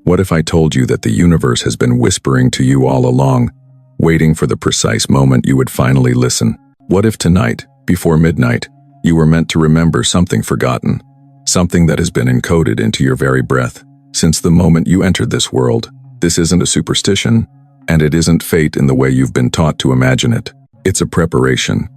What if I told you that the universe has been whispering to you all along, waiting for the precise moment you would finally listen? What if tonight, before midnight, you were meant to remember something forgotten, something that has been encoded into your very breath since the moment you entered this world? This isn't a superstition, and it isn't fate in the way you've been taught to imagine it. It's a preparation.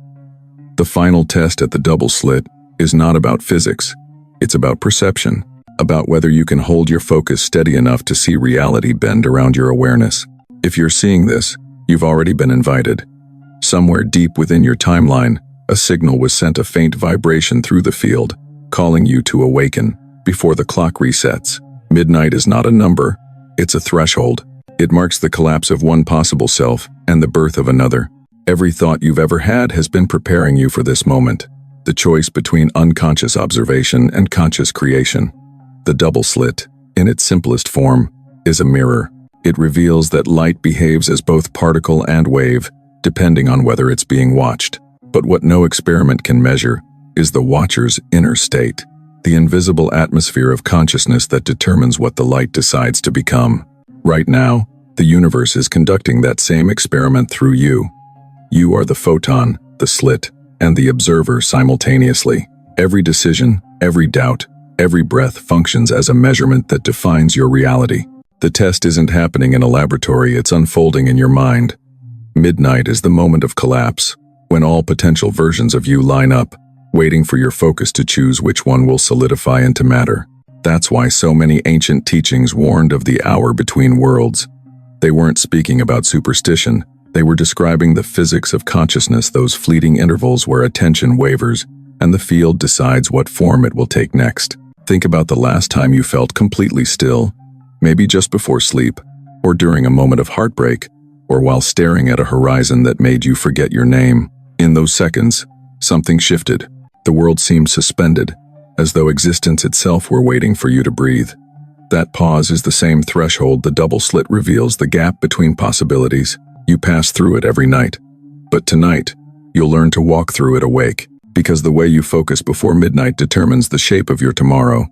The final test at the double slit is not about physics. It's about perception, about whether you can hold your focus steady enough to see reality bend around your awareness. If you're seeing this, you've already been invited. Somewhere deep within your timeline, a signal was sent, a faint vibration through the field, calling you to awaken before the clock resets. Midnight is not a number, it's a threshold. It marks the collapse of one possible self and the birth of another. Every thought you've ever had has been preparing you for this moment, the choice between unconscious observation and conscious creation. The double slit, in its simplest form, is a mirror. It reveals that light behaves as both particle and wave, depending on whether it's being watched. But what no experiment can measure is the watcher's inner state, the invisible atmosphere of consciousness that determines what the light decides to become. Right now, the universe is conducting that same experiment through you. You are the photon, the slit, and the observer simultaneously. Every decision, every doubt, every breath functions as a measurement that defines your reality. The test isn't happening in a laboratory, it's unfolding in your mind. Midnight is the moment of collapse, when all potential versions of you line up, waiting for your focus to choose which one will solidify into matter. That's why so many ancient teachings warned of the hour between worlds. They weren't speaking about superstition, they were describing the physics of consciousness, those fleeting intervals where attention wavers and the field decides what form it will take next. Think about the last time you felt completely still, maybe just before sleep, or during a moment of heartbreak, or while staring at a horizon that made you forget your name. In those seconds, something shifted. The world seemed suspended, as though existence itself were waiting for you to breathe. That pause is the same threshold the double slit reveals, the gap between possibilities. You pass through it every night. But tonight, you'll learn to walk through it awake, because the way you focus before midnight determines the shape of your tomorrow.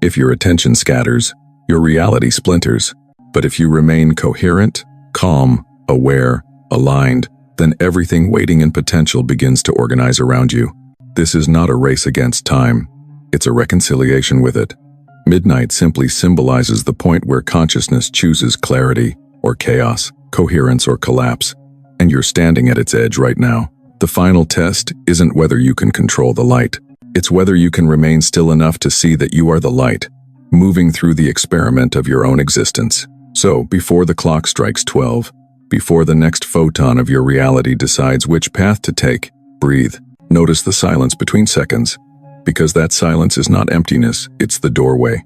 If your attention scatters, your reality splinters. But if you remain coherent, calm, aware, aligned, then everything waiting in potential begins to organize around you. This is not a race against time. It's a reconciliation with it. Midnight simply symbolizes the point where consciousness chooses clarity or chaos, coherence or collapse, and you're standing at its edge right now. The final test isn't whether you can control the light. It's whether you can remain still enough to see that you are the light, moving through the experiment of your own existence. So, before the clock strikes 12, before the next photon of your reality decides which path to take, breathe. Notice the silence between seconds, because that silence is not emptiness, it's the doorway.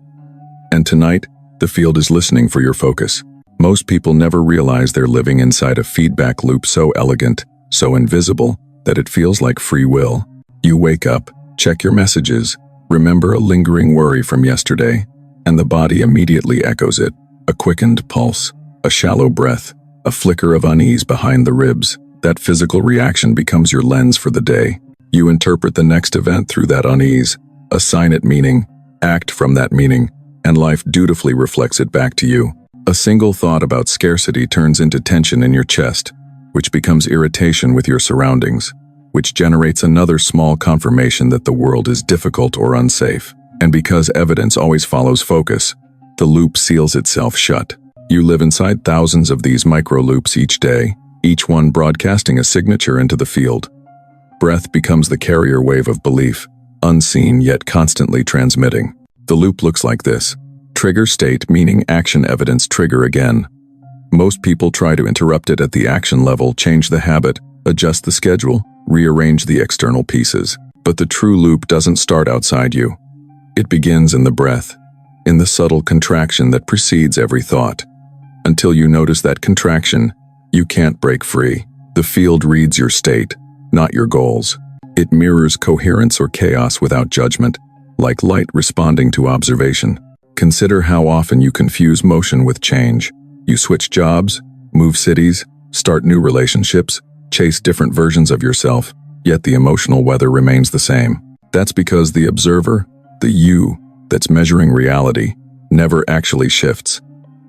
And tonight, the field is listening for your focus. Most people never realize they're living inside a feedback loop so elegant, so invisible, that it feels like free will. You wake up, check your messages, remember a lingering worry from yesterday, and the body immediately echoes it. A quickened pulse, a shallow breath, a flicker of unease behind the ribs. That physical reaction becomes your lens for the day. You interpret the next event through that unease, assign it meaning, act from that meaning, and life dutifully reflects it back to you. A single thought about scarcity turns into tension in your chest, which becomes irritation with your surroundings, which generates another small confirmation that the world is difficult or unsafe. And because evidence always follows focus, the loop seals itself shut. You live inside thousands of these micro-loops each day, each one broadcasting a signature into the field. Breath becomes the carrier wave of belief, unseen yet constantly transmitting. The loop looks like this. Trigger state, meaning action evidence, trigger again. Most people try to interrupt it at the action level, change the habit, adjust the schedule, rearrange the external pieces. But the true loop doesn't start outside you. It begins in the breath, in the subtle contraction that precedes every thought. Until you notice that contraction, you can't break free. The field reads your state, not your goals. It mirrors coherence or chaos without judgment, like light responding to observation. Consider how often you confuse motion with change. You switch jobs, move cities, start new relationships, chase different versions of yourself, yet the emotional weather remains the same. That's because the observer, the you, that's measuring reality, never actually shifts.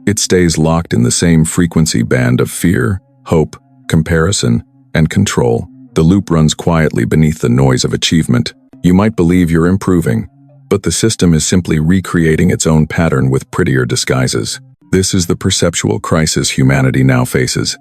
It stays locked in the same frequency band of fear, hope, comparison, and control. The loop runs quietly beneath the noise of achievement. You might believe you're improving, but the system is simply recreating its own pattern with prettier disguises. This is the perceptual crisis humanity now faces.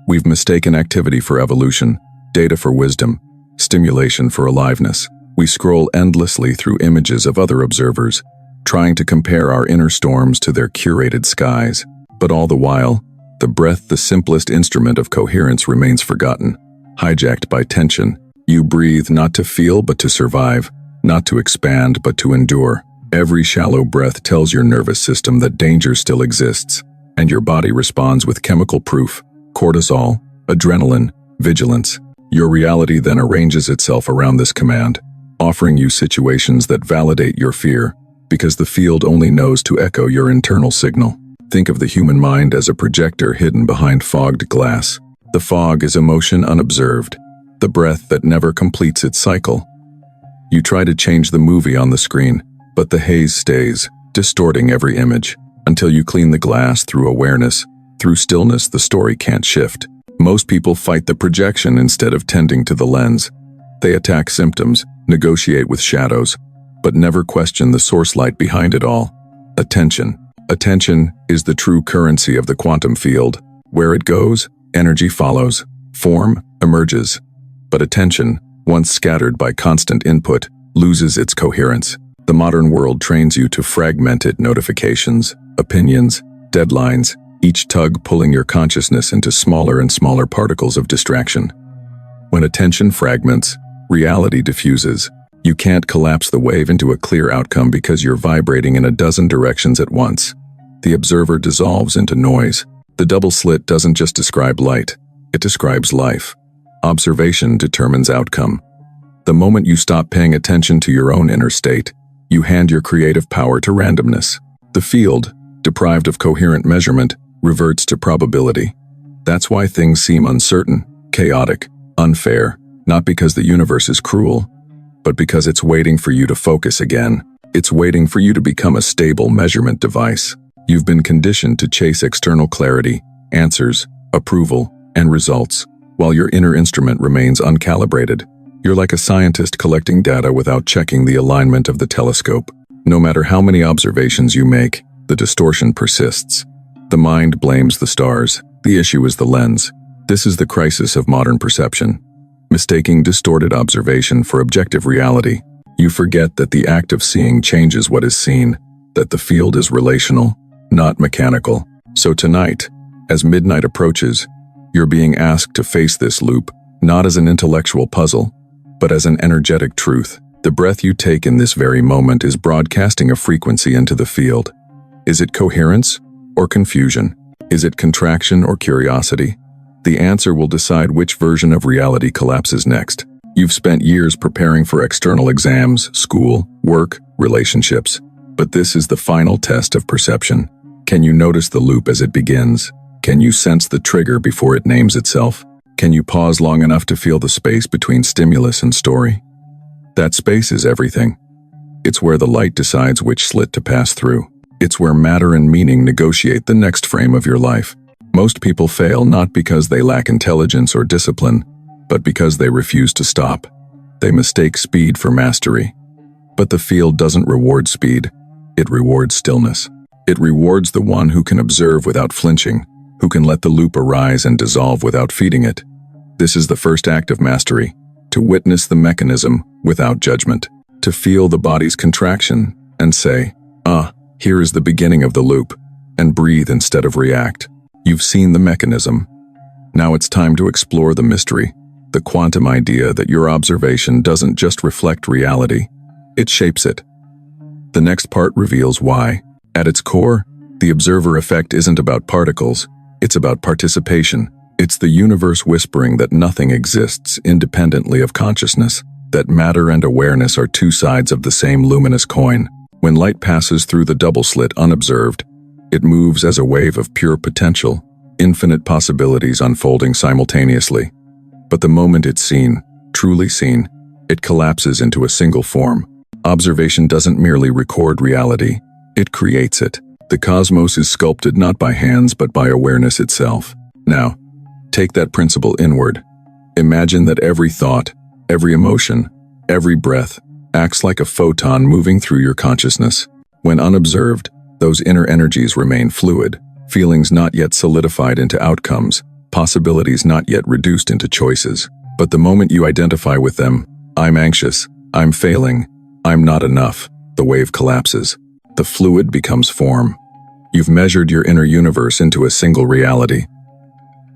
We've mistaken activity for evolution, data for wisdom, stimulation for aliveness. We scroll endlessly through images of other observers, trying to compare our inner storms to their curated skies. But all the while, the breath, the simplest instrument of coherence, remains forgotten, hijacked by tension. You breathe not to feel but to survive, not to expand but to endure. Every shallow breath tells your nervous system that danger still exists, and your body responds with chemical proof: cortisol, adrenaline, vigilance. Your reality then arranges itself around this command, offering you situations that validate your fear, because the field only knows to echo your internal signal. Think of the human mind as a projector hidden behind fogged glass. The fog is emotion unobserved, the breath that never completes its cycle. You try to change the movie on the screen, but the haze stays, distorting every image. Until you clean the glass through awareness, through stillness, the story can't shift. Most people fight the projection instead of tending to the lens. They attack symptoms, negotiate with shadows, but never question the source light behind it all: attention. Attention is the true currency of the quantum field. Where it goes, energy follows, form emerges. But attention, once scattered by constant input, loses its coherence. The modern world trains you to fragment it: notifications, opinions, deadlines, each tug pulling your consciousness into smaller and smaller particles of distraction. When attention fragments, reality diffuses. You can't collapse the wave into a clear outcome because you're vibrating in a dozen directions at once. The observer dissolves into noise. The double slit doesn't just describe light, it describes life. Observation determines outcome. The moment you stop paying attention to your own inner state, you hand your creative power to randomness. The field, deprived of coherent measurement, reverts to probability. That's why things seem uncertain, chaotic, unfair, not because the universe is cruel, but because it's waiting for you to focus again. It's waiting for you to become a stable measurement device. You've been conditioned to chase external clarity, answers, approval, and results, while your inner instrument remains uncalibrated. You're like a scientist collecting data without checking the alignment of the telescope. No matter how many observations you make, the distortion persists. The mind blames the stars. The issue is the lens. This is the crisis of modern perception. Mistaking distorted observation for objective reality. You forget that the act of seeing changes what is seen, that the field is relational, not mechanical. So tonight, as midnight approaches, you're being asked to face this loop, not as an intellectual puzzle, but as an energetic truth. The breath you take in this very moment is broadcasting a frequency into the field. Is it coherence or confusion? Is it contraction or curiosity? The answer will decide which version of reality collapses next. You've spent years preparing for external exams, school, work, relationships. But this is the final test of perception. Can you notice the loop as it begins? Can you sense the trigger before it names itself? Can you pause long enough to feel the space between stimulus and story? That space is everything. It's where the light decides which slit to pass through. It's where matter and meaning negotiate the next frame of your life. Most people fail not because they lack intelligence or discipline, but because they refuse to stop. They mistake speed for mastery. But the field doesn't reward speed. It rewards stillness. It rewards the one who can observe without flinching, who can let the loop arise and dissolve without feeding it. This is the first act of mastery: to witness the mechanism without judgment, to feel the body's contraction and say, here is the beginning of the loop, and breathe instead of react. You've seen the mechanism. Now it's time to explore the mystery, the quantum idea that your observation doesn't just reflect reality, it shapes it. The next part reveals why. At its core, the observer effect isn't about particles, it's about participation. It's the universe whispering that nothing exists independently of consciousness, that matter and awareness are two sides of the same luminous coin. When light passes through the double slit unobserved, it moves as a wave of pure potential, infinite possibilities unfolding simultaneously. But the moment it's seen, truly seen, it collapses into a single form. Observation doesn't merely record reality, it creates it. The cosmos is sculpted not by hands but by awareness itself. Now, take that principle inward. Imagine that every thought, every emotion, every breath acts like a photon moving through your consciousness. When unobserved, those inner energies remain fluid, feelings not yet solidified into outcomes, possibilities not yet reduced into choices. But the moment you identify with them, I'm anxious, I'm failing, I'm not enough, the wave collapses. The fluid becomes form. You've measured your inner universe into a single reality.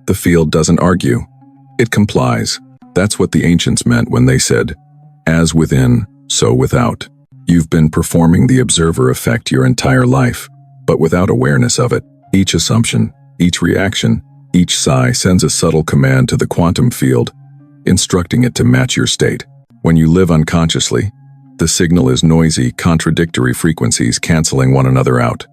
The field doesn't argue. It complies. That's what the ancients meant when they said, as within, so without. You've been performing the observer effect your entire life, but without awareness of it. Each assumption, each reaction, each sigh sends a subtle command to the quantum field, instructing it to match your state. When you live unconsciously, the signal is noisy, contradictory frequencies canceling one another out.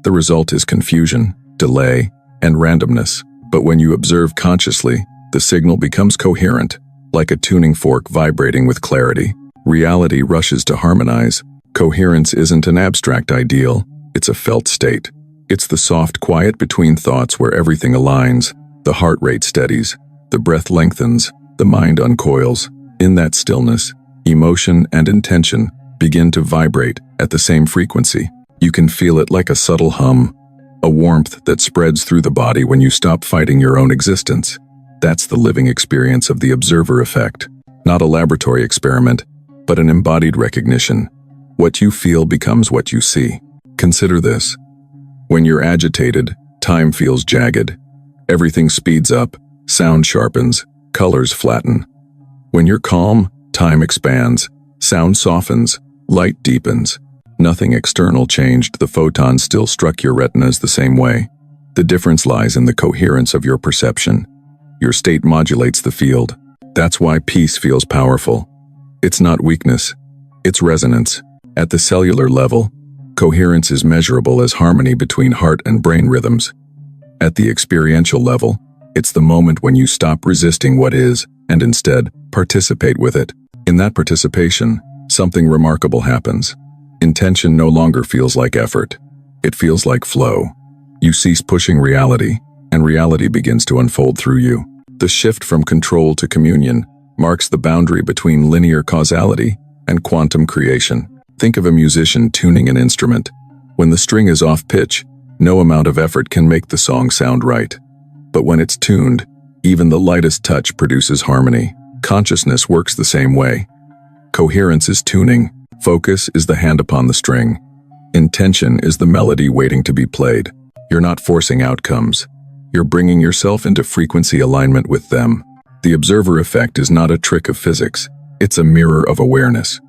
The result is confusion, delay, and randomness. But when you observe consciously, the signal becomes coherent, like a tuning fork vibrating with clarity. Reality rushes to harmonize. Coherence isn't an abstract ideal, it's a felt state. It's the soft quiet between thoughts where everything aligns, the heart rate steadies, the breath lengthens, the mind uncoils. In that stillness, emotion and intention begin to vibrate at the same frequency. You can feel it like a subtle hum, a warmth that spreads through the body when you stop fighting your own existence. That's the living experience of the observer effect. Not a laboratory experiment, but an embodied recognition. What you feel becomes what you see. Consider this. When you're agitated, time feels jagged. Everything speeds up, sound sharpens, colors flatten. When you're calm, time expands, sound softens, light deepens. Nothing external changed, the photon still struck your retinas the same way. The difference lies in the coherence of your perception. Your state modulates the field. That's why peace feels powerful. It's not weakness, it's resonance. At the cellular level, coherence is measurable as harmony between heart and brain rhythms. At the experiential level, it's the moment when you stop resisting what is and instead participate with it. In that participation, something remarkable happens. Intention no longer feels like effort. It feels like flow. You cease pushing reality, and reality begins to unfold through you. The shift from control to communion marks the boundary between linear causality and quantum creation. Think of a musician tuning an instrument. When the string is off pitch, no amount of effort can make the song sound right. But when it's tuned, even the lightest touch produces harmony. Consciousness works the same way. Coherence is tuning. Focus is the hand upon the string. Intention is the melody waiting to be played. You're not forcing outcomes. You're bringing yourself into frequency alignment with them. The observer effect is not a trick of physics. It's a mirror of awareness.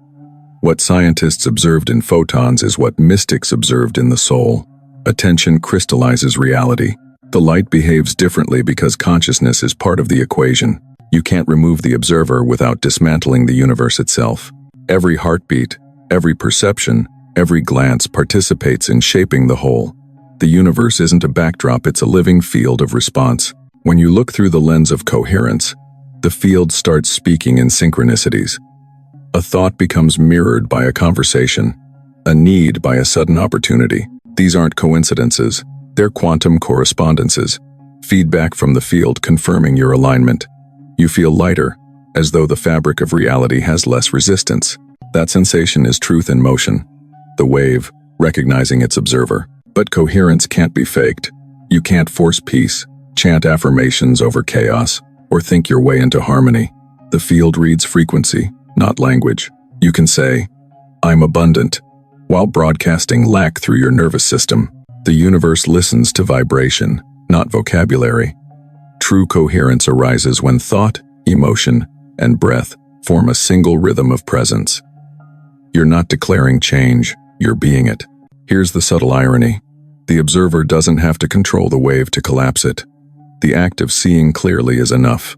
What scientists observed in photons is what mystics observed in the soul. Attention crystallizes reality. The light behaves differently because consciousness is part of the equation. You can't remove the observer without dismantling the universe itself. Every heartbeat, every perception, every glance participates in shaping the whole. The universe isn't a backdrop, it's a living field of response. When you look through the lens of coherence, the field starts speaking in synchronicities. A thought becomes mirrored by a conversation, a need by a sudden opportunity. These aren't coincidences, they're quantum correspondences, feedback from the field confirming your alignment. You feel lighter, as though the fabric of reality has less resistance. That sensation is truth in motion, the wave recognizing its observer. But coherence can't be faked. You can't force peace, chant affirmations over chaos, or think your way into harmony. The field reads frequency, not language. You can say, I'm abundant, while broadcasting lack through your nervous system. The universe listens to vibration, not vocabulary. True coherence arises when thought, emotion, and breath form a single rhythm of presence. You're not declaring change, you're being it. Here's the subtle irony. The observer doesn't have to control the wave to collapse it. The act of seeing clearly is enough.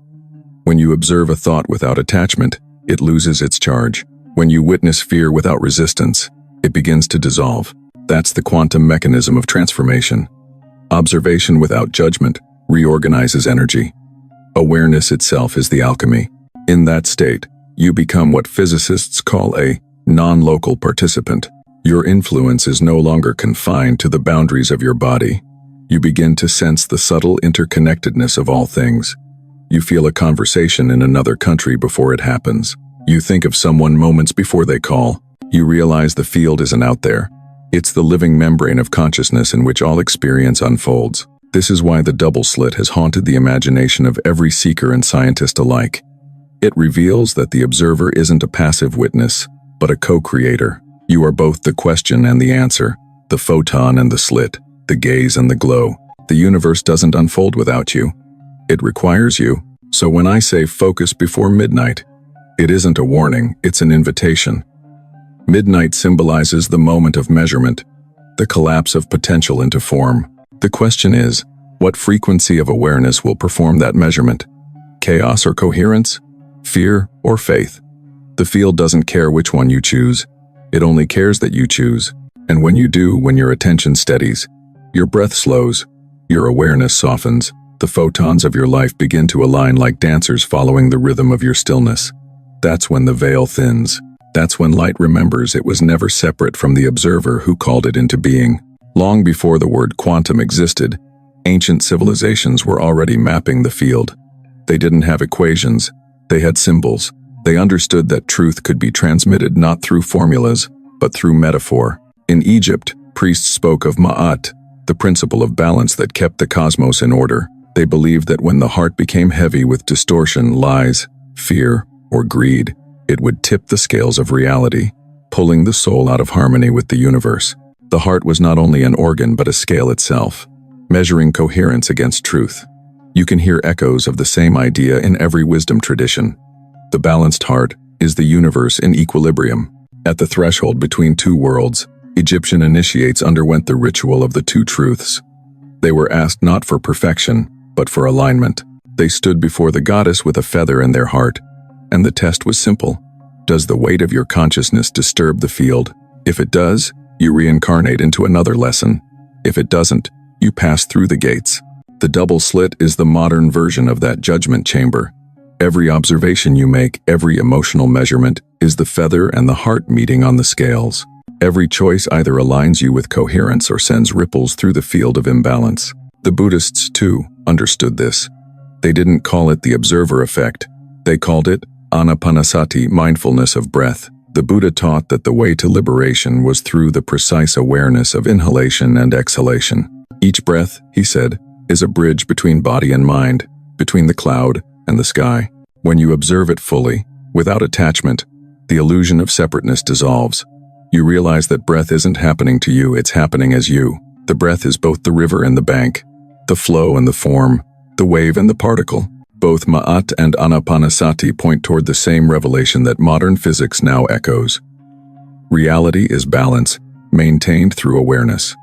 When you observe a thought without attachment, it loses its charge. When you witness fear without resistance, it begins to dissolve. That's the quantum mechanism of transformation. Observation without judgment reorganizes energy. Awareness itself is the alchemy. In that state, you become what physicists call a non-local participant. Your influence is no longer confined to the boundaries of your body. You begin to sense the subtle interconnectedness of all things. You feel a conversation in another country before it happens. You think of someone moments before they call. You realize the field isn't out there. It's the living membrane of consciousness in which all experience unfolds. This is why the double slit has haunted the imagination of every seeker and scientist alike. It reveals that the observer isn't a passive witness, but a co-creator. You are both the question and the answer, the photon and the slit, the gaze and the glow. The universe doesn't unfold without you. It requires you. So when I say focus before midnight, it isn't a warning, it's an invitation. Midnight symbolizes the moment of measurement, the collapse of potential into form. The question is, what frequency of awareness will perform that measurement? Chaos or coherence? Fear or faith? The field doesn't care which one you choose. It only cares that you choose. And when you do, when your attention steadies, your breath slows, your awareness softens, the photons of your life begin to align like dancers following the rhythm of your stillness. That's when the veil thins. That's when light remembers it was never separate from the observer who called it into being. Long before the word quantum existed, ancient civilizations were already mapping the field. They didn't have equations, they had symbols. They understood that truth could be transmitted not through formulas, but through metaphor. In Egypt, priests spoke of Ma'at, the principle of balance that kept the cosmos in order. They believed that when the heart became heavy with distortion, lies, fear, or greed, it would tip the scales of reality, pulling the soul out of harmony with the universe. The heart was not only an organ but a scale itself, measuring coherence against truth. You can hear echoes of the same idea in every wisdom tradition. The balanced heart is the universe in equilibrium. At the threshold between two worlds, Egyptian initiates underwent the ritual of the two truths. They were asked not for perfection, but for alignment. They stood before the goddess with a feather in their heart, and the test was simple. Does the weight of your consciousness disturb the field? If it does, you reincarnate into another lesson. If it doesn't, you pass through the gates. The double slit is the modern version of that judgment chamber. Every observation you make, every emotional measurement, is the feather and the heart meeting on the scales. Every choice either aligns you with coherence or sends ripples through the field of imbalance. The Buddhists, too, understood this. They didn't call it the observer effect. They called it anapanasati, mindfulness of breath. The Buddha taught that the way to liberation was through the precise awareness of inhalation and exhalation. Each breath, he said, is a bridge between body and mind, between the cloud and the sky. When you observe it fully, without attachment, the illusion of separateness dissolves. You realize that breath isn't happening to you, it's happening as you. The breath is both the river and the bank, the flow and the form, the wave and the particle. Both Ma'at and Anapanasati point toward the same revelation that modern physics now echoes. Reality is balance, maintained through awareness.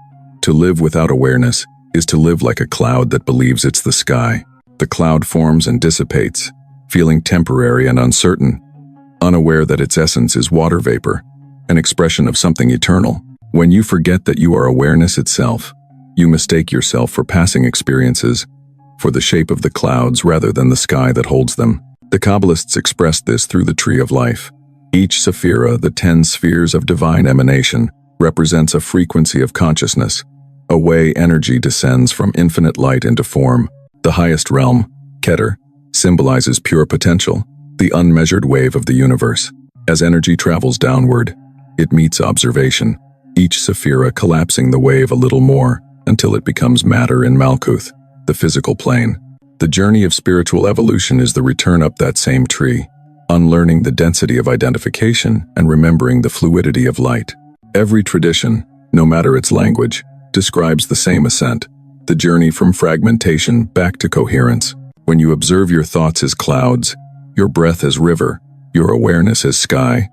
To live without awareness is to live like a cloud that believes it's the sky. The cloud forms and dissipates, feeling temporary and uncertain, unaware that its essence is water vapor, an expression of something eternal. When you forget that you are awareness itself, you mistake yourself for passing experiences, for the shape of the clouds rather than the sky that holds them. The Kabbalists expressed this through the tree of life. Each sephira, the 10 spheres of divine emanation, represents a frequency of consciousness, a way energy descends from infinite light into form. The highest realm, Keter, symbolizes pure potential, the unmeasured wave of the universe. As energy travels downward, it meets observation, each sephira collapsing the wave a little more until it becomes matter in Malkuth, the physical plane. The journey of spiritual evolution is the return up that same tree, unlearning the density of identification and remembering the fluidity of light. Every tradition, no matter its language, describes the same ascent, the journey from fragmentation back to coherence. When you observe your thoughts as clouds, your breath as river, your awareness as sky,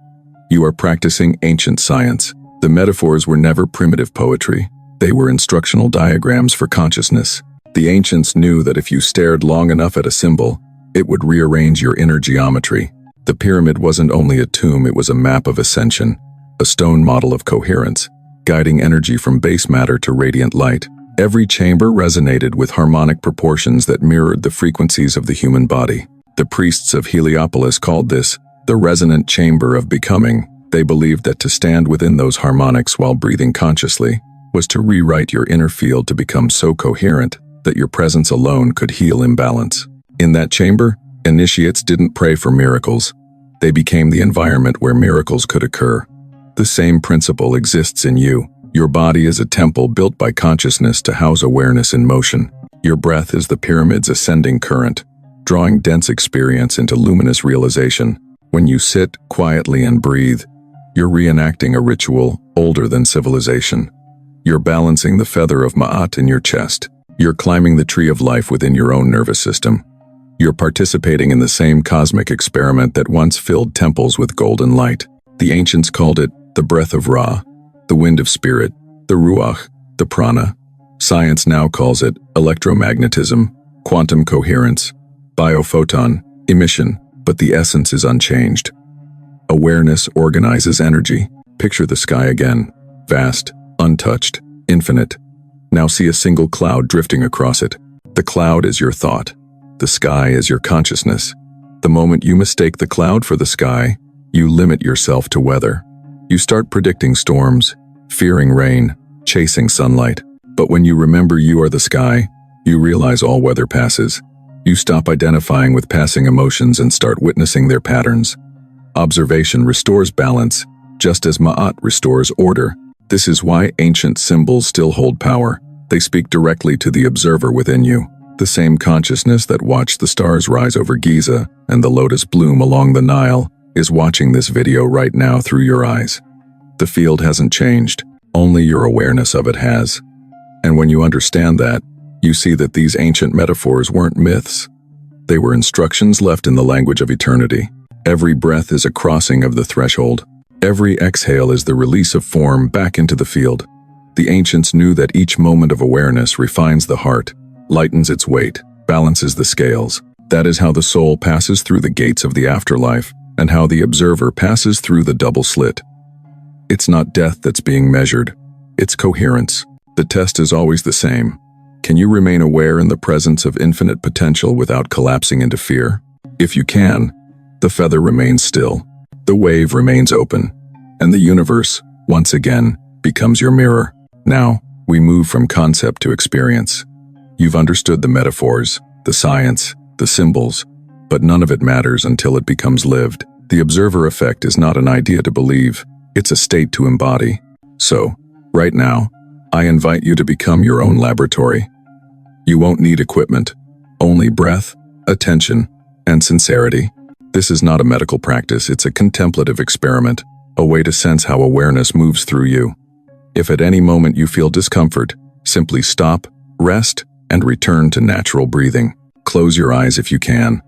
you are practicing ancient science. The metaphors were never primitive poetry. They were instructional diagrams for consciousness. The ancients knew that if you stared long enough at a symbol, it would rearrange your inner geometry. The pyramid wasn't only a tomb, it was a map of ascension, a stone model of coherence, guiding energy from base matter to radiant light. Every chamber resonated with harmonic proportions that mirrored the frequencies of the human body. The priests of Heliopolis called this the resonant chamber of becoming. They believed that to stand within those harmonics while breathing consciously was to rewrite your inner field to become so coherent that your presence alone could heal imbalance. In that chamber, initiates didn't pray for miracles. They became the environment where miracles could occur. The same principle exists in you. Your body is a temple built by consciousness to house awareness in motion. Your breath is the pyramid's ascending current, drawing dense experience into luminous realization. When you sit quietly and breathe, you're reenacting a ritual older than civilization. You're balancing the feather of Ma'at in your chest. You're climbing the tree of life within your own nervous system. You're participating in the same cosmic experiment that once filled temples with golden light. The ancients called it the breath of Ra, the wind of spirit, the Ruach, the Prana. Science now calls it electromagnetism, quantum coherence, biophoton, emission, but the essence is unchanged. Awareness organizes energy. Picture the sky again, vast, untouched, infinite. Now see a single cloud drifting across it. The cloud is your thought. The sky is your consciousness. The moment you mistake the cloud for the sky, you limit yourself to weather. You start predicting storms, fearing rain, chasing sunlight. But when you remember you are the sky, you realize all weather passes. You stop identifying with passing emotions and start witnessing their patterns. Observation restores balance, just as Ma'at restores order. This is why ancient symbols still hold power. They speak directly to the observer within you. The same consciousness that watched the stars rise over Giza and the lotus bloom along the Nile is watching this video right now through your eyes. The field hasn't changed, only your awareness of it has. And when you understand that, you see that these ancient metaphors weren't myths. They were instructions left in the language of eternity. Every breath is a crossing of the threshold. Every exhale is the release of form back into the field. The ancients knew that each moment of awareness refines the heart, lightens its weight, balances the scales. That is how the soul passes through the gates of the afterlife, and how the observer passes through the double slit. It's not death that's being measured, it's coherence. The test is always the same. Can you remain aware in the presence of infinite potential without collapsing into fear? If you can, the feather remains still, the wave remains open, and the universe, once again, becomes your mirror. Now, we move from concept to experience. You've understood the metaphors, the science, the symbols, but none of it matters until it becomes lived. The observer effect is not an idea to believe, it's a state to embody. So, right now, I invite you to become your own laboratory. You won't need equipment, only breath, attention, and sincerity. This is not a medical practice, it's a contemplative experiment, a way to sense how awareness moves through you. If at any moment you feel discomfort, simply stop, rest, and return to natural breathing. Close your eyes if you can.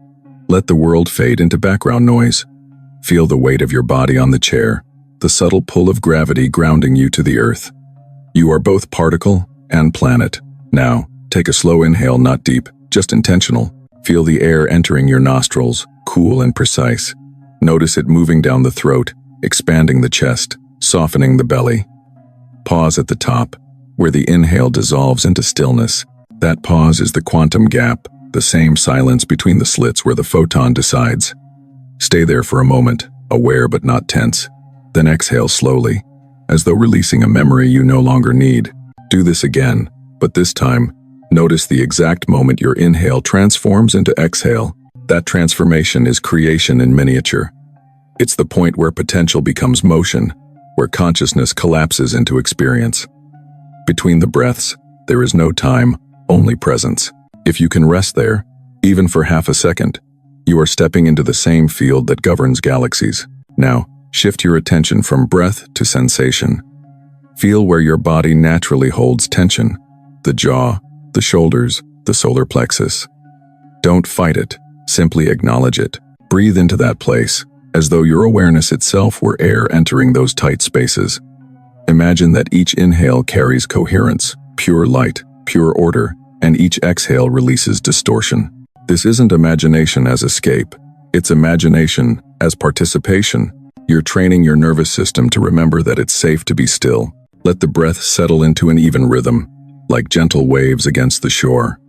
Let the world fade into background noise. Feel the weight of your body on the chair, the subtle pull of gravity grounding you to the earth. You are both particle and planet. Now, take a slow inhale, not deep, just intentional. Feel the air entering your nostrils, cool and precise. Notice it moving down the throat, expanding the chest, softening the belly. Pause at the top, where the inhale dissolves into stillness. That pause is the quantum gap, the same silence between the slits where the photon decides. Stay there for a moment, aware but not tense. Then exhale slowly, as though releasing a memory you no longer need. Do this again, but this time, notice the exact moment your inhale transforms into exhale. That transformation is creation in miniature. It's the point where potential becomes motion, where consciousness collapses into experience. Between the breaths, there is no time, only presence. If you can rest there, even for half a second, you are stepping into the same field that governs galaxies. Now, shift your attention from breath to sensation. Feel where your body naturally holds tension, the jaw, the shoulders, the solar plexus. Don't fight it, simply acknowledge it. Breathe into that place, as though your awareness itself were air entering those tight spaces. Imagine that each inhale carries coherence, pure light, pure order, and each exhale releases distortion. This isn't imagination as escape, it's imagination as participation. You're training your nervous system to remember that it's safe to be still. Let the breath settle into an even rhythm, like gentle waves against the shore.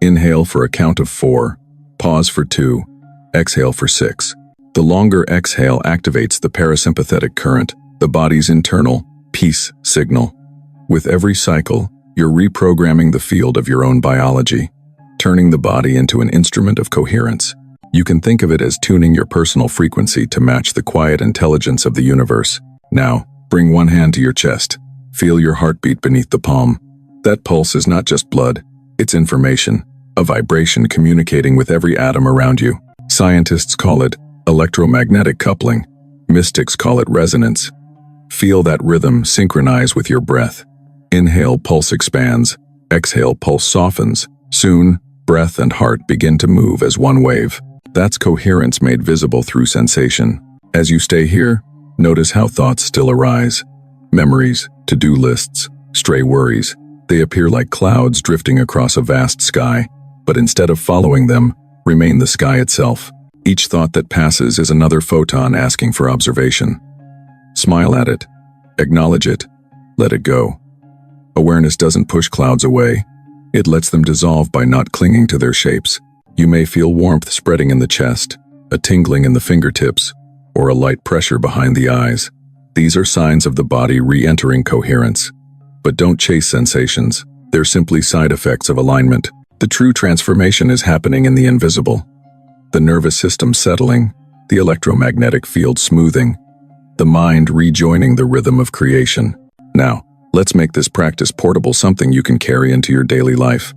Inhale for a count of 4, pause for 2, exhale for 6. The longer exhale activates the parasympathetic current, the body's internal peace signal. With every cycle, you're reprogramming the field of your own biology, turning the body into an instrument of coherence. You can think of it as tuning your personal frequency to match the quiet intelligence of the universe. Now, bring one hand to your chest. Feel your heartbeat beneath the palm. That pulse is not just blood, it's information, a vibration communicating with every atom around you. Scientists call it electromagnetic coupling. Mystics call it resonance. Feel that rhythm synchronize with your breath. Inhale, pulse expands. Exhale, pulse softens. Soon, breath and heart begin to move as one wave. That's coherence made visible through sensation. As you stay here, notice how thoughts still arise. Memories, to-do lists, stray worries. They appear like clouds drifting across a vast sky, but instead of following them, remain the sky itself. Each thought that passes is another photon asking for observation. Smile at it. Acknowledge it. Let it go. Awareness doesn't push clouds away. It lets them dissolve by not clinging to their shapes. You may feel warmth spreading in the chest, a tingling in the fingertips, or a light pressure behind the eyes. These are signs of the body re-entering coherence. But don't chase sensations. They're simply side effects of alignment. The true transformation is happening in the invisible. The nervous system settling, the electromagnetic field smoothing, the mind rejoining the rhythm of creation. Now, let's make this practice portable, something you can carry into your daily life.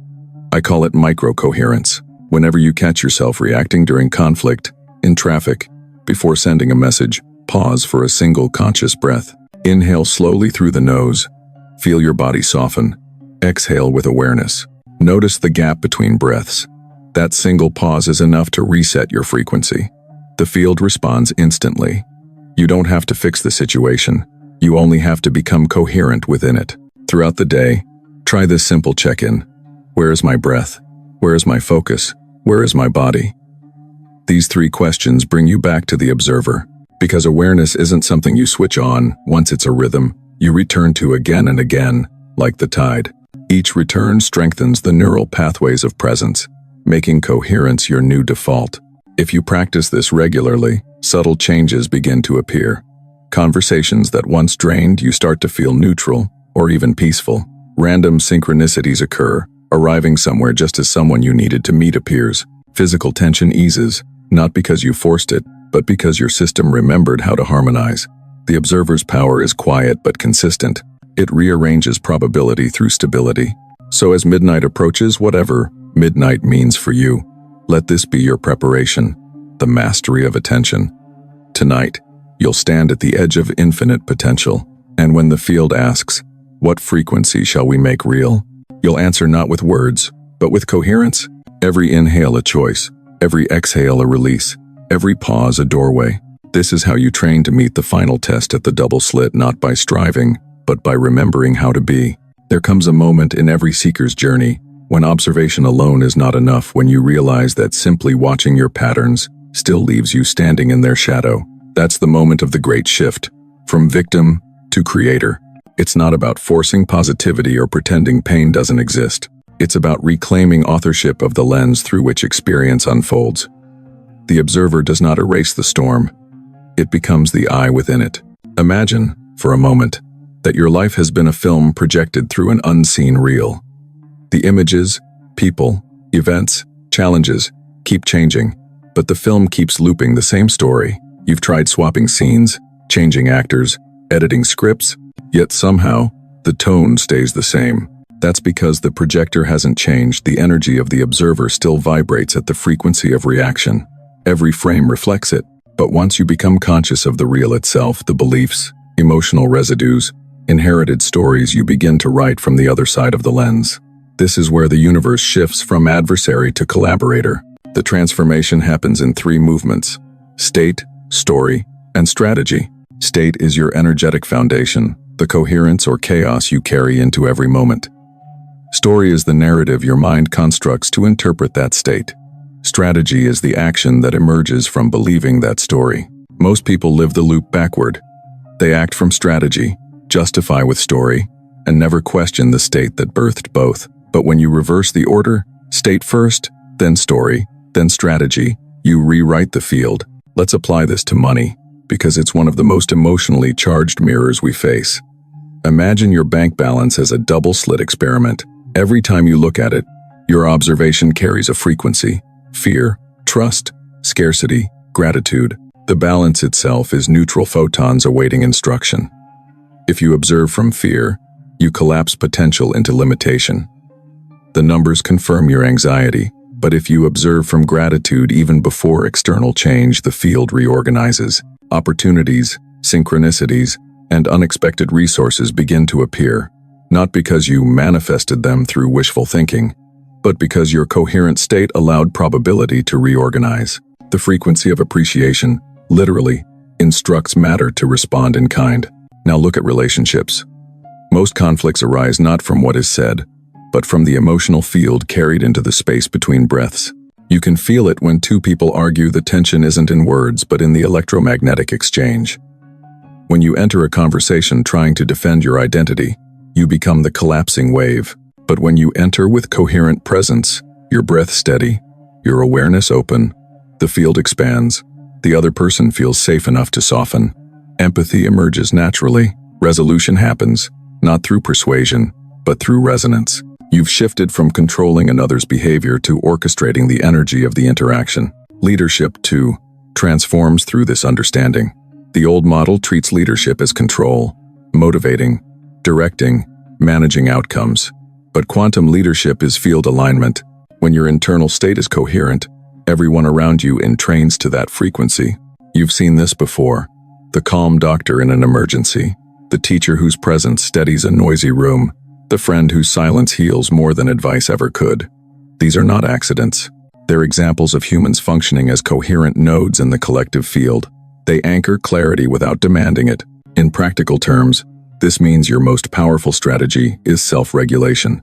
I call it micro-coherence. Whenever you catch yourself reacting during conflict, in traffic, before sending a message, pause for a single conscious breath. Inhale slowly through the nose. Feel your body soften. Exhale with awareness. Notice the gap between breaths. That single pause is enough to reset your frequency. The field responds instantly. You don't have to fix the situation. You only have to become coherent within it. Throughout the day, try this simple check-in. Where is my breath? Where is my focus? Where is my body? These three questions bring you back to the observer. Because awareness isn't something you switch on once it's a rhythm, you return to again and again, like the tide. Each return strengthens the neural pathways of presence, making coherence your new default. If you practice this regularly, subtle changes begin to appear. Conversations that once drained you start to feel neutral or even peaceful. Random synchronicities occur, arriving somewhere just as someone you needed to meet appears. Physical tension eases, not because you forced it, but because your system remembered how to harmonize. The observer's power is quiet but consistent. It rearranges probability through stability. So as midnight approaches, whatever midnight means for you, let this be your preparation, the mastery of attention. Tonight, you'll stand at the edge of infinite potential, and when the field asks, what frequency shall we make real? You'll answer not with words, but with coherence. Every inhale a choice, every exhale a release, every pause a doorway. This is how you train to meet the final test at the double slit, not by striving, but by remembering how to be. There comes a moment in every seeker's journey when observation alone is not enough, when you realize that simply watching your patterns still leaves you standing in their shadow. That's the moment of the great shift, from victim to creator. It's not about forcing positivity or pretending pain doesn't exist. It's about reclaiming authorship of the lens through which experience unfolds. The observer does not erase the storm. It becomes the eye within it. Imagine, for a moment, that your life has been a film projected through an unseen reel. The images, people, events, challenges keep changing, but the film keeps looping the same story. You've tried swapping scenes, changing actors, editing scripts, yet somehow, the tone stays the same. That's because the projector hasn't changed. The energy of the observer still vibrates at the frequency of reaction. Every frame reflects it, but once you become conscious of the reel itself, the beliefs, emotional residues, inherited stories, you begin to write from the other side of the lens. This is where the universe shifts from adversary to collaborator. The transformation happens in three movements: state, story, and strategy. State is your energetic foundation, the coherence or chaos you carry into every moment. Story is the narrative your mind constructs to interpret that state. Strategy is the action that emerges from believing that story. Most people live the loop backward. They act from strategy, justify with story, and never question the state that birthed both. But when you reverse the order, state first, then story, then strategy, you rewrite the field. Let's apply this to money, because it's one of the most emotionally charged mirrors we face. Imagine your bank balance as a double slit experiment. Every time you look at it, your observation carries a frequency: fear, trust, scarcity, gratitude. The balance itself is neutral photons awaiting instruction. If you observe from fear, you collapse potential into limitation. The numbers confirm your anxiety, but if you observe from gratitude even before external change, the field reorganizes. Opportunities, synchronicities, and unexpected resources begin to appear, not because you manifested them through wishful thinking, but because your coherent state allowed probability to reorganize. The frequency of appreciation, literally, instructs matter to respond in kind. Now look at relationships. Most conflicts arise not from what is said, but from the emotional field carried into the space between breaths. You can feel it when two people argue. The tension isn't in words, but in the electromagnetic exchange. When you enter a conversation trying to defend your identity, you become the collapsing wave. But when you enter with coherent presence, your breath steady, your awareness open, the field expands, the other person feels safe enough to soften. Empathy emerges naturally. Resolution happens, not through persuasion, but through resonance. You've shifted from controlling another's behavior to orchestrating the energy of the interaction. Leadership, too, transforms through this understanding. The old model treats leadership as control, motivating, directing, managing outcomes. But quantum leadership is field alignment. When your internal state is coherent, everyone around you entrains to that frequency. You've seen this before. The calm doctor in an emergency, the teacher whose presence steadies a noisy room, the friend whose silence heals more than advice ever could. These are not accidents. They're examples of humans functioning as coherent nodes in the collective field. They anchor clarity without demanding it. In practical terms, this means your most powerful strategy is self-regulation.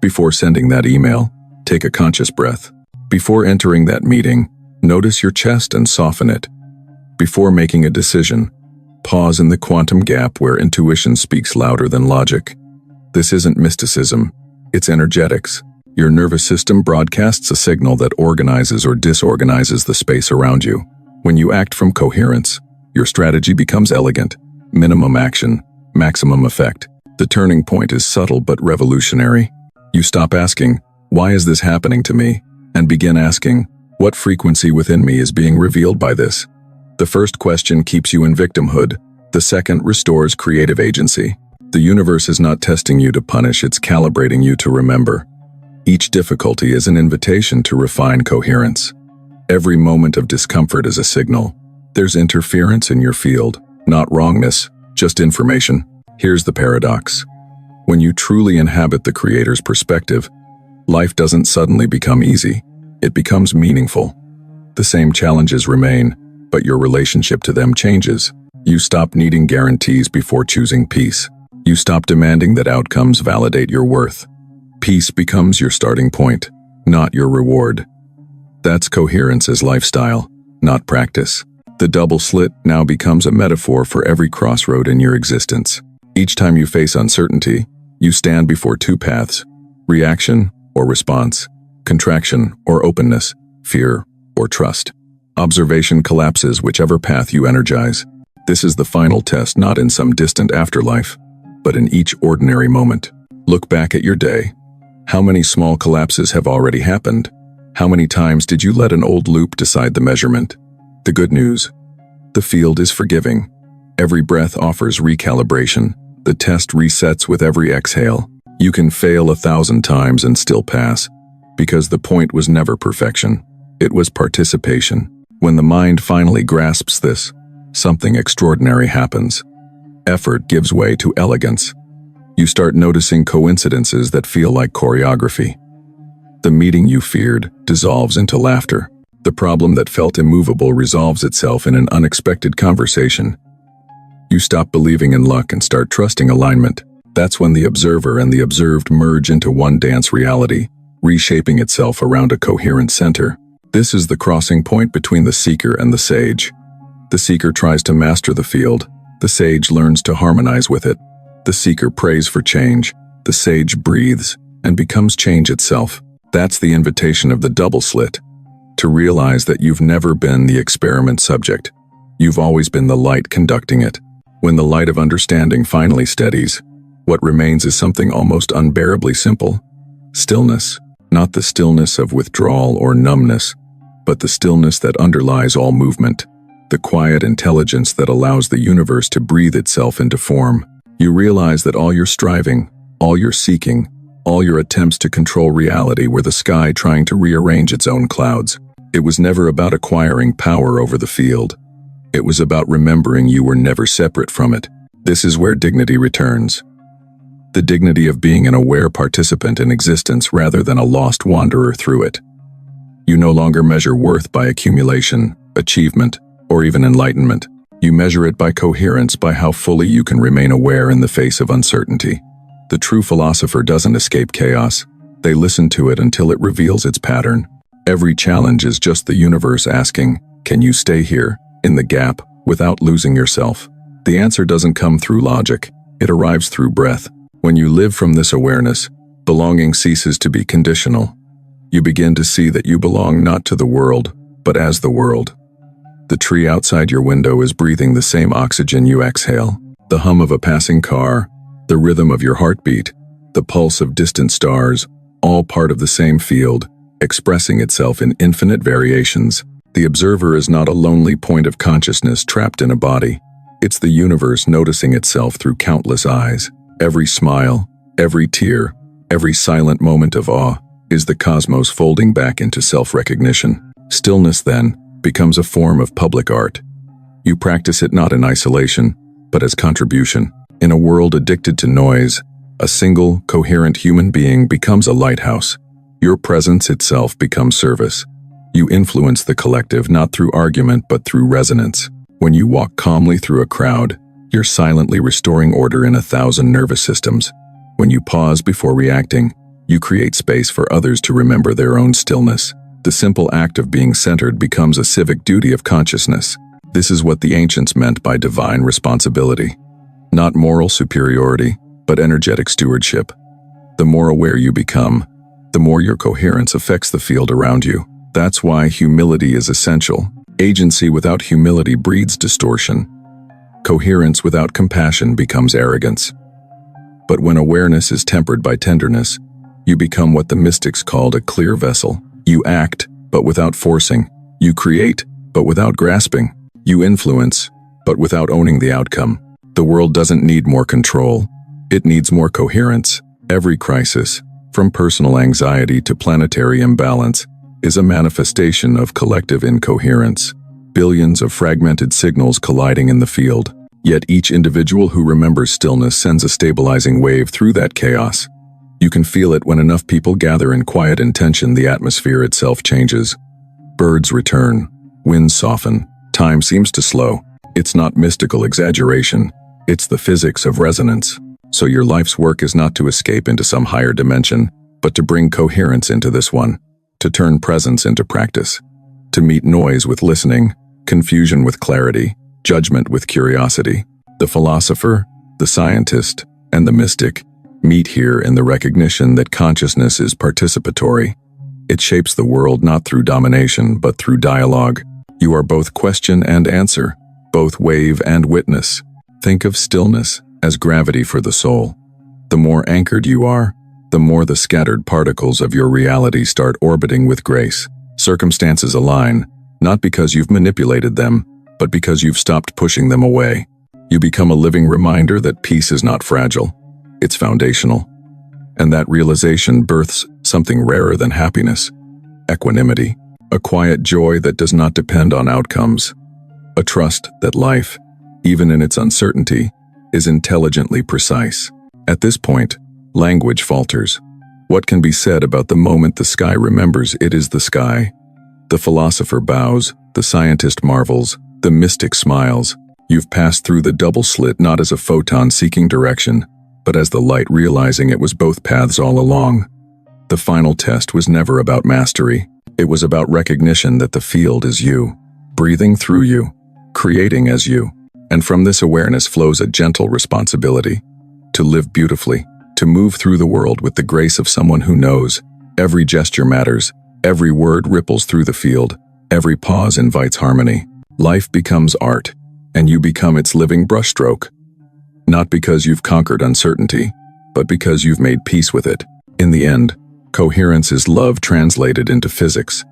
Before sending that email, take a conscious breath. Before entering that meeting, notice your chest and soften it. Before making a decision, pause in the quantum gap where intuition speaks louder than logic. This isn't mysticism, it's energetics. Your nervous system broadcasts a signal that organizes or disorganizes the space around you. When you act from coherence, your strategy becomes elegant. Minimum action, maximum effect. The turning point is subtle but revolutionary. You stop asking, "Why is this happening to me?" and begin asking, "What frequency within me is being revealed by this?" The first question keeps you in victimhood. The second restores creative agency. The universe is not testing you to punish, it's calibrating you to remember. Each difficulty is an invitation to refine coherence. Every moment of discomfort is a signal. There's interference in your field, not wrongness, just information. Here's the paradox. When you truly inhabit the creator's perspective, life doesn't suddenly become easy. It becomes meaningful. The same challenges remain, but your relationship to them changes. You stop needing guarantees before choosing peace. You stop demanding that outcomes validate your worth. Peace becomes your starting point, not your reward. That's coherence as lifestyle, not practice. The double slit now becomes a metaphor for every crossroad in your existence. Each time you face uncertainty, you stand before two paths: reaction or response, contraction or openness, fear or trust. Observation collapses whichever path you energize. This is the final test, not in some distant afterlife, but in each ordinary moment. Look back at your day. How many small collapses have already happened? How many times did you let an old loop decide the measurement? The good news: the field is forgiving. Every breath offers recalibration. The test resets with every exhale. You can fail 1,000 times and still pass, because the point was never perfection. It was participation. When the mind finally grasps this, something extraordinary happens. Effort gives way to elegance. You start noticing coincidences that feel like choreography. The meeting you feared dissolves into laughter. The problem that felt immovable resolves itself in an unexpected conversation. You stop believing in luck and start trusting alignment. That's when the observer and the observed merge into one dance reality, reshaping itself around a coherent center. This is the crossing point between the seeker and the sage. The seeker tries to master the field. The sage learns to harmonize with it. The seeker prays for change. The sage breathes and becomes change itself. That's the invitation of the double slit. to realize that you've never been the experiment subject. You've always been the light conducting it. When the light of understanding finally steadies, what remains is something almost unbearably simple. Stillness, not the stillness of withdrawal or numbness, but the stillness that underlies all movement, the quiet intelligence that allows the universe to breathe itself into form. You realize that all your striving, all your seeking, all your attempts to control reality were the sky trying to rearrange its own clouds. It was never about acquiring power over the field. It was about remembering you were never separate from it. This is where dignity returns. The dignity of being an aware participant in existence rather than a lost wanderer through it. You no longer measure worth by accumulation, achievement, or even enlightenment. You measure it by coherence, by how fully you can remain aware in the face of uncertainty. The true philosopher doesn't escape chaos. They listen to it until it reveals its pattern. Every challenge is just the universe asking, can you stay here, in the gap, without losing yourself? The answer doesn't come through logic. It arrives through breath. When you live from this awareness, belonging ceases to be conditional. You begin to see that you belong not to the world, but as the world. The tree outside your window is breathing the same oxygen you exhale. The hum of a passing car, the rhythm of your heartbeat, the pulse of distant stars, all part of the same field, expressing itself in infinite variations. The observer is not a lonely point of consciousness trapped in a body. It's the universe noticing itself through countless eyes. Every smile, every tear, every silent moment of awe is the cosmos folding back into self-recognition. Stillness, then, becomes a form of public art. You practice it not in isolation, but as contribution. In a world addicted to noise, a single, coherent human being becomes a lighthouse. Your presence itself becomes service. You influence the collective not through argument but through resonance. When you walk calmly through a crowd, you're silently restoring order in 1,000 nervous systems. When you pause before reacting, you create space for others to remember their own stillness. The simple act of being centered becomes a civic duty of consciousness. This is what the ancients meant by divine responsibility. Not moral superiority, but energetic stewardship. The more aware you become, the more your coherence affects the field around you. That's why humility is essential. Agency without humility breeds distortion. Coherence without compassion becomes arrogance. But when awareness is tempered by tenderness, you become what the mystics called a clear vessel. You act, but without forcing. You create, but without grasping. You influence, but without owning the outcome. The world doesn't need more control. It needs more coherence. Every crisis, from personal anxiety to planetary imbalance, is a manifestation of collective incoherence. Billions of fragmented signals colliding in the field. Yet each individual who remembers stillness sends a stabilizing wave through that chaos. You can feel it when enough people gather in quiet intention. The atmosphere itself changes. Birds return. Winds soften. Time seems to slow. It's not mystical exaggeration. It's the physics of resonance. So your life's work is not to escape into some higher dimension, but to bring coherence into this one, to turn presence into practice, to meet noise with listening, confusion with clarity, judgment with curiosity. The philosopher, the scientist, and the mystic meet here in the recognition that consciousness is participatory. It shapes the world not through domination, but through dialogue. You are both question and answer, both wave and witness. Think of stillness as gravity for the soul. The more anchored you are, the more the scattered particles of your reality start orbiting with grace. Circumstances align, not because you've manipulated them, but because you've stopped pushing them away. You become a living reminder that peace is not fragile, it's foundational. And that realization births something rarer than happiness: equanimity, a quiet joy that does not depend on outcomes, a trust that life, even in its uncertainty, is intelligently precise. At this point, language falters. What can be said about the moment the sky remembers it is the sky? The philosopher bows, the scientist marvels, the mystic smiles. You've passed through the double slit not as a photon seeking direction, but as the light realizing it was both paths all along. The final test was never about mastery. It was about recognition that the field is you, breathing through you, creating as you. And from this awareness flows a gentle responsibility to live beautifully, to move through the world with the grace of someone who knows every gesture matters, Every word ripples through the field. Every pause invites harmony. Life becomes art, and you become its living brushstroke. Not because you've conquered uncertainty, but because you've made peace with it. In the end, coherence is love translated into physics.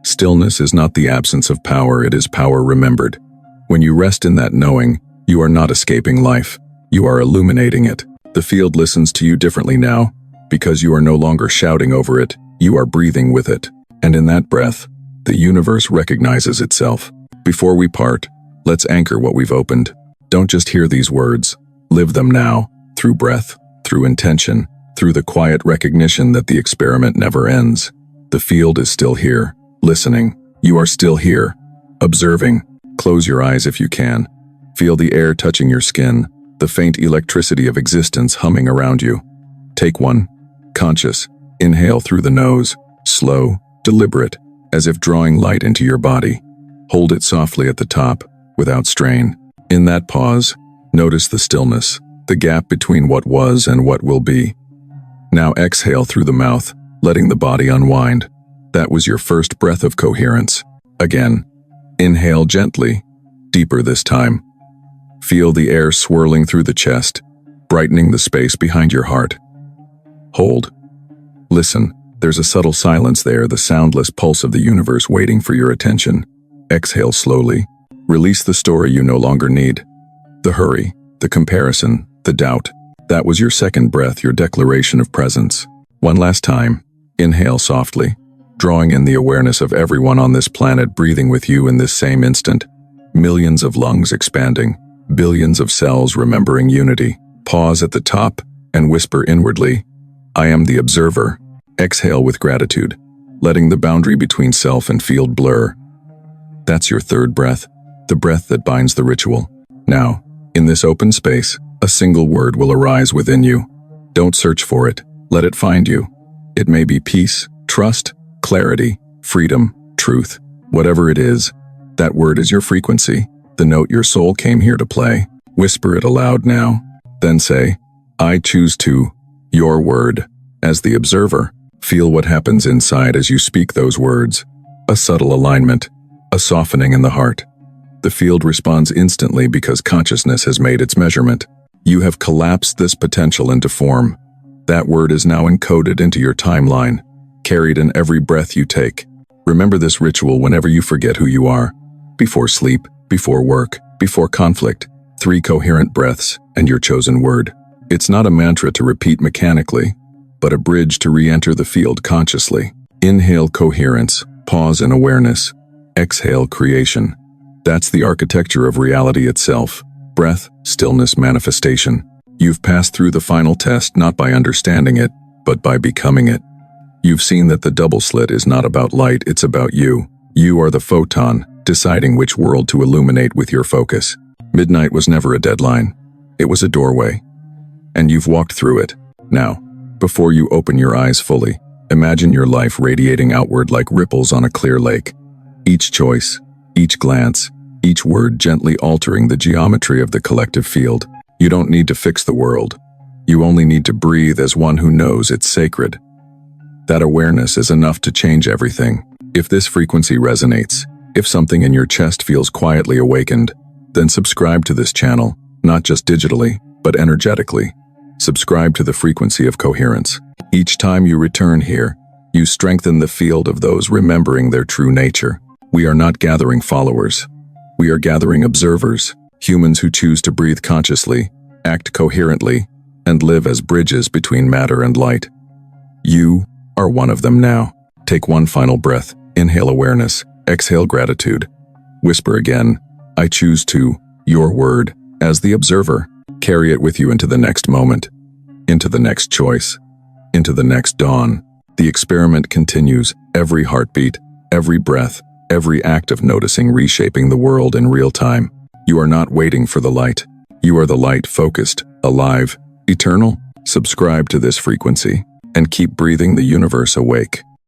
Stillness is not the absence of power, it is power remembered. When you rest in that knowing, you are not escaping life, you are illuminating it. The field listens to you differently now, because you are no longer shouting over it, you are breathing with it. And in that breath, the universe recognizes itself. Before we part, let's anchor what we've opened. Don't just hear these words, live them now, through breath, through intention, through the quiet recognition that the experiment never ends. The field is still here, listening. You are still here, observing. Close your eyes if you can. Feel the air touching your skin, the faint electricity of existence humming around you. Take one, conscious, inhale through the nose, slow, deliberate, as if drawing light into your body. Hold it softly at the top, without strain. In that pause, notice the stillness, the gap between what was and what will be. Now exhale through the mouth, letting the body unwind. That was your first breath of coherence. Again, inhale gently, deeper this time. Feel the air swirling through the chest, brightening the space behind your heart. Hold. Listen, there's a subtle silence there, the soundless pulse of the universe waiting for your attention. Exhale slowly. Release the story you no longer need. The hurry, the comparison, the doubt. That was your second breath, your declaration of presence. One last time, inhale softly, drawing in the awareness of everyone on this planet breathing with you in this same instant. Millions of lungs expanding, billions of cells remembering unity. Pause at the top and whisper inwardly, I am the observer. Exhale with gratitude, letting the boundary between self and field blur. That's your third breath, the breath that binds the ritual. Now, in this open space, a single word will arise within you. Don't search for it, let it find you. It may be peace, trust, clarity, freedom, truth. Whatever it is, that word is your frequency, the note your soul came here to play. Whisper it aloud now, then say, I choose to, your word. As the observer, feel what happens inside as you speak those words. A subtle alignment, a softening in the heart. The field responds instantly because consciousness has made its measurement. You have collapsed this potential into form. That word is now encoded into your timeline, carried in every breath you take. Remember this ritual whenever you forget who you are. Before sleep, before work, before conflict, 3 coherent breaths and your chosen word. It's not a mantra to repeat mechanically, but a bridge to re-enter the field consciously. Inhale coherence, pause in awareness, exhale creation. That's the architecture of reality itself. Breath, stillness, manifestation. You've passed through the final test not by understanding it, but by becoming it. You've seen that the double slit is not about light, it's about you. You are the photon, deciding which world to illuminate with your focus. Midnight was never a deadline. It was a doorway. And you've walked through it. Now, before you open your eyes fully, imagine your life radiating outward like ripples on a clear lake. Each choice, each glance, each word gently altering the geometry of the collective field. You don't need to fix the world. You only need to breathe as one who knows it's sacred. That awareness is enough to change everything. If this frequency resonates, if something in your chest feels quietly awakened, then subscribe to this channel, not just digitally, but energetically. Subscribe to the frequency of coherence. Each time you return here, you strengthen the field of those remembering their true nature. We are not gathering followers. We are gathering observers, humans who choose to breathe consciously, act coherently, and live as bridges between matter and light. You are one of them now. Take one final breath, inhale awareness, exhale gratitude. Whisper again, I choose to, your word, as the observer. Carry it with you into the next moment, into the next choice, into the next dawn. The experiment continues, every heartbeat, every breath, every act of noticing reshaping the world in real time. You are not waiting for the light. You are the light, focused, alive, eternal. Subscribe to this frequency and keep breathing the universe awake.